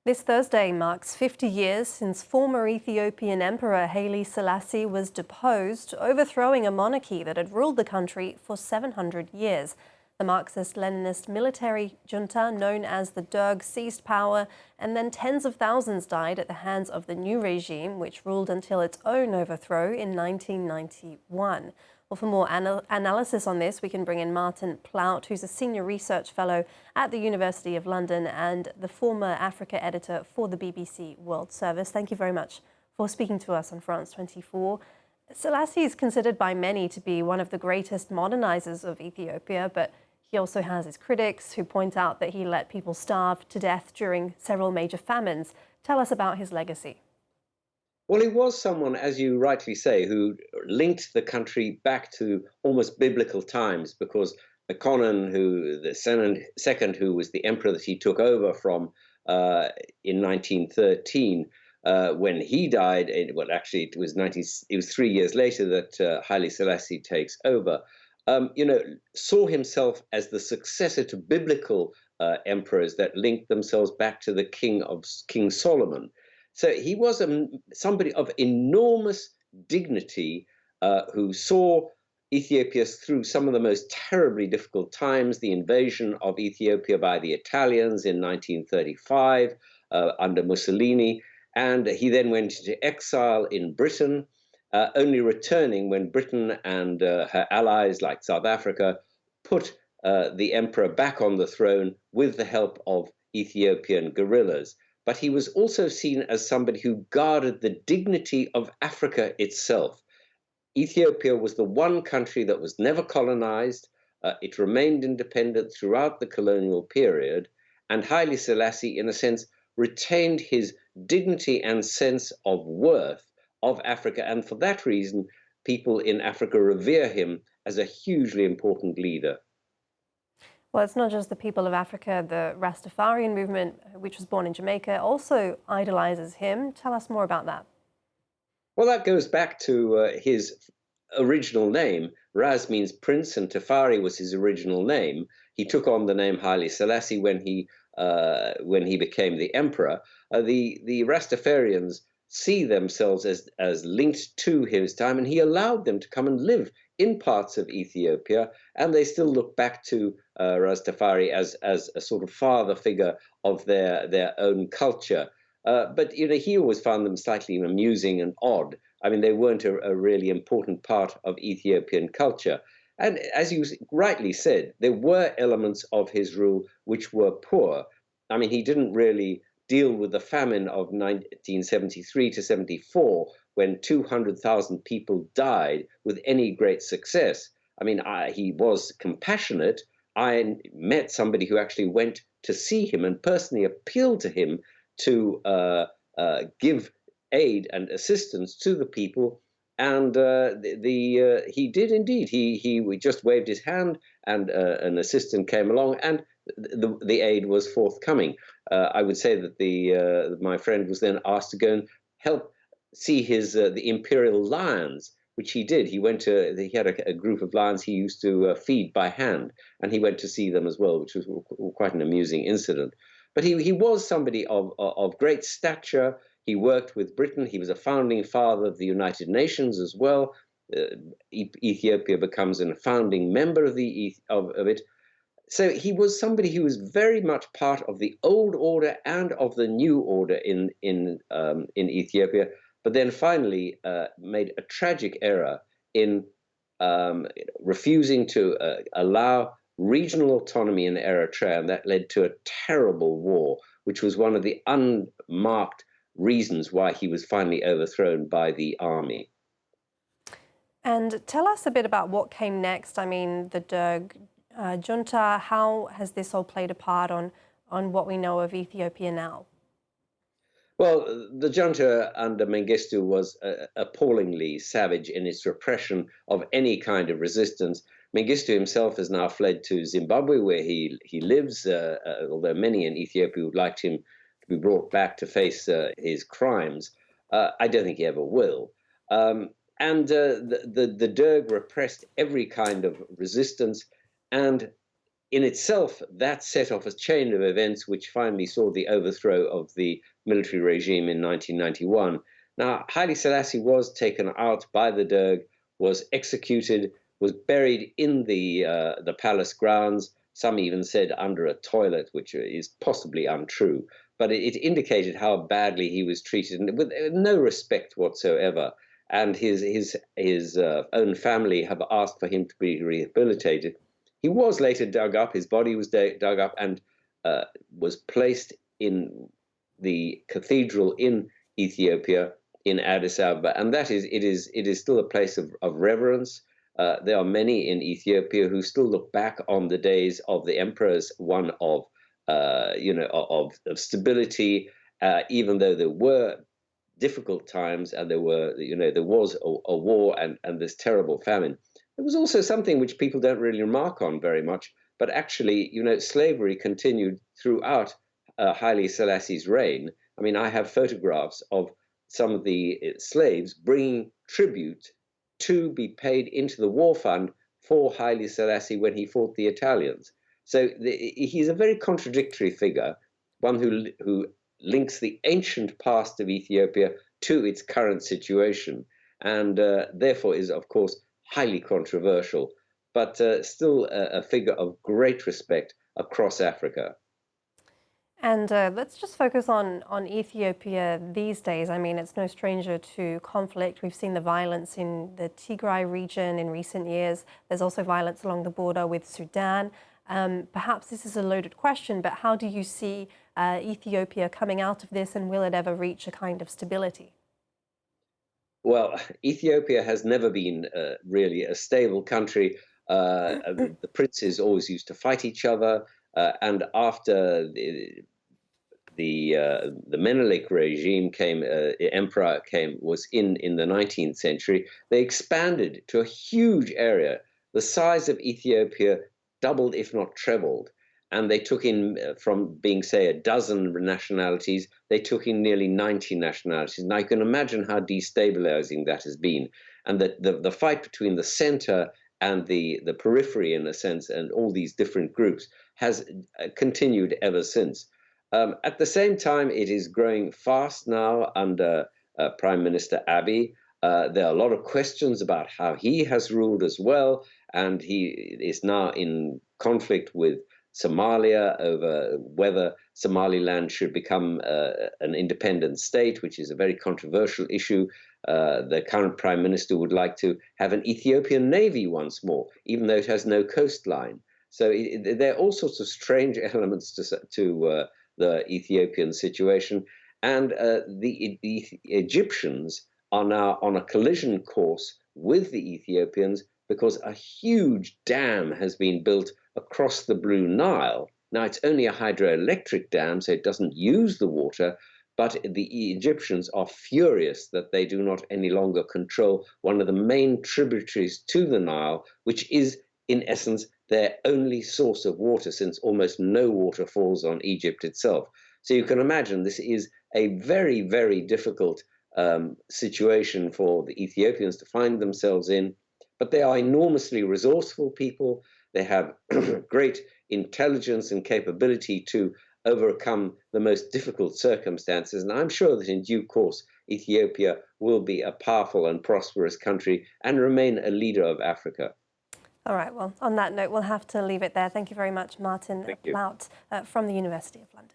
This Thursday marks 50 years since former Ethiopian Emperor Haile Selassie was deposed, overthrowing a monarchy that had ruled the country for 700 years. The Marxist-Leninist military junta known as the Derg seized power, and then tens of thousands died at the hands of the new regime, which ruled until its own overthrow in 1991. Well, for more analysis on this, we can bring in Martin Plaut, who's a senior research fellow at the University of London and the former Africa editor for the BBC World Service. Thank you very much for speaking to us on France 24. Selassie is considered by many to be one of the greatest modernizers of Ethiopia, but he also has his critics who point out that he let people starve to death during several major famines. Tell us about his legacy. Well, he was someone, as you rightly say, who linked the country back to almost biblical times, because Mekonnen, the second, who was the emperor that he took over from in 1913, when he died, well, actually, it was 3 years later that Haile Selassie takes over. Saw himself as the successor to biblical emperors that linked themselves back to the King Solomon. So he was somebody of enormous dignity who saw Ethiopia through some of the most terribly difficult times, the invasion of Ethiopia by the Italians in 1935 under Mussolini, and he then went into exile in Britain, only returning when Britain and her allies like South Africa put the emperor back on the throne with the help of Ethiopian guerrillas. But he was also seen as somebody who guarded the dignity of Africa itself. Ethiopia was the one country that was never colonized. It remained independent throughout the colonial period. And Haile Selassie, in a sense, retained his dignity and sense of worth of Africa. And for that reason, people in Africa revere him as a hugely important leader. Well, it's not just the people of Africa. The Rastafarian movement, which was born in Jamaica, also idolizes him. Tell us more about that. Well, that goes back to his original name. Ras means prince, and Tafari was his original name. He took on the name Haile Selassie when he became the emperor. The Rastafarians see themselves as linked to his time, and he allowed them to come and live in parts of Ethiopia, and they still look back to Rastafari as a sort of father figure of their own culture. But he always found them slightly amusing and odd. I mean, they weren't a really important part of Ethiopian culture. And as you rightly said, there were elements of his rule which were poor. I mean, he didn't really deal with the famine of 1973 to 74, when 200,000 people died, with any great success. I mean, he was compassionate. I met somebody who actually went to see him and personally appealed to him to give aid and assistance to the people. And he did indeed. He just waved his hand, and an assistant came along, and the aid was forthcoming. I would say that my friend was then asked to go and help see the imperial lions, which he did. He had a group of lions he used to feed by hand, and he went to see them as well, which was quite an amusing incident. But he was somebody of great stature. He worked with Britain. He was a founding father of the United Nations as well. Ethiopia becomes a founding member of it. So he was somebody who was very much part of the old order and of the new order in Ethiopia, but then finally made a tragic error in refusing to allow regional autonomy in Eritrea, and that led to a terrible war, which was one of the unmarked reasons why he was finally overthrown by the army. And tell us a bit about what came next. I mean, the Derg junta, how has this all played a part on what we know of Ethiopia now? Well, the junta under Mengistu was appallingly savage in its repression of any kind of resistance. Mengistu himself has now fled to Zimbabwe, where he lives, although many in Ethiopia would like him to be brought back to face his crimes. I don't think he ever will. The Derg repressed every kind of resistance, and in itself, that set off a chain of events which finally saw the overthrow of the military regime in 1991. Now, Haile Selassie was taken out by the Derg, was executed, was buried in the palace grounds. Some even said under a toilet, which is possibly untrue. But it indicated how badly he was treated, and with no respect whatsoever. And his own family have asked for him to be rehabilitated. He was later dug up. His body was dug up and was placed in the cathedral in Ethiopia, in Addis Ababa, and it is still a place of reverence. There are many in Ethiopia who still look back on the days of the emperor as one of of stability, even though there were difficult times and there was a war and this terrible famine. There was also something which people don't really remark on very much, but actually, slavery continued throughout Haile Selassie's reign. I mean, I have photographs of some of the slaves bringing tribute to be paid into the war fund for Haile Selassie when he fought the Italians. So he's a very contradictory figure, one who links the ancient past of Ethiopia to its current situation, and therefore is, of course, highly controversial, but still a figure of great respect across Africa. And let's just focus on Ethiopia these days. I mean, it's no stranger to conflict. We've seen the violence in the Tigray region in recent years. There's also violence along the border with Sudan. Perhaps this is a loaded question, but how do you see Ethiopia coming out of this, and will it ever reach a kind of stability? Well, Ethiopia has never been really a stable country. The princes always used to fight each other. And after the Menelik regime came, emperor was in the 19th century, they expanded to a huge area. The size of Ethiopia doubled, if not trebled. And they took in, from being, say, a dozen nationalities, they took in nearly 90 nationalities. Now you can imagine how destabilizing that has been. And the fight between the center and the periphery, in a sense, and all these different groups has continued ever since. At the same time, it is growing fast now under Prime Minister Abiy. There are a lot of questions about how he has ruled as well, and he is now in conflict with Somalia over whether Somaliland should become an independent state, which is a very controversial issue. The current prime minister would like to have an Ethiopian navy once more, even though it has no coastline. So there are all sorts of strange elements to the Ethiopian situation. And the Egyptians are now on a collision course with the Ethiopians because a huge dam has been built across the Blue Nile. Now, it's only a hydroelectric dam, so it doesn't use the water, but the Egyptians are furious that they do not any longer control one of the main tributaries to the Nile, which is, in essence, their only source of water, since almost no water falls on Egypt itself. So you can imagine this is a very, very difficult situation for the Ethiopians to find themselves in. But they are enormously resourceful people. They have great intelligence and capability to overcome the most difficult circumstances. And I'm sure that in due course, Ethiopia will be a powerful and prosperous country and remain a leader of Africa. All right, well, on that note, we'll have to leave it there. Thank you very much, Martin Plaut from the University of London.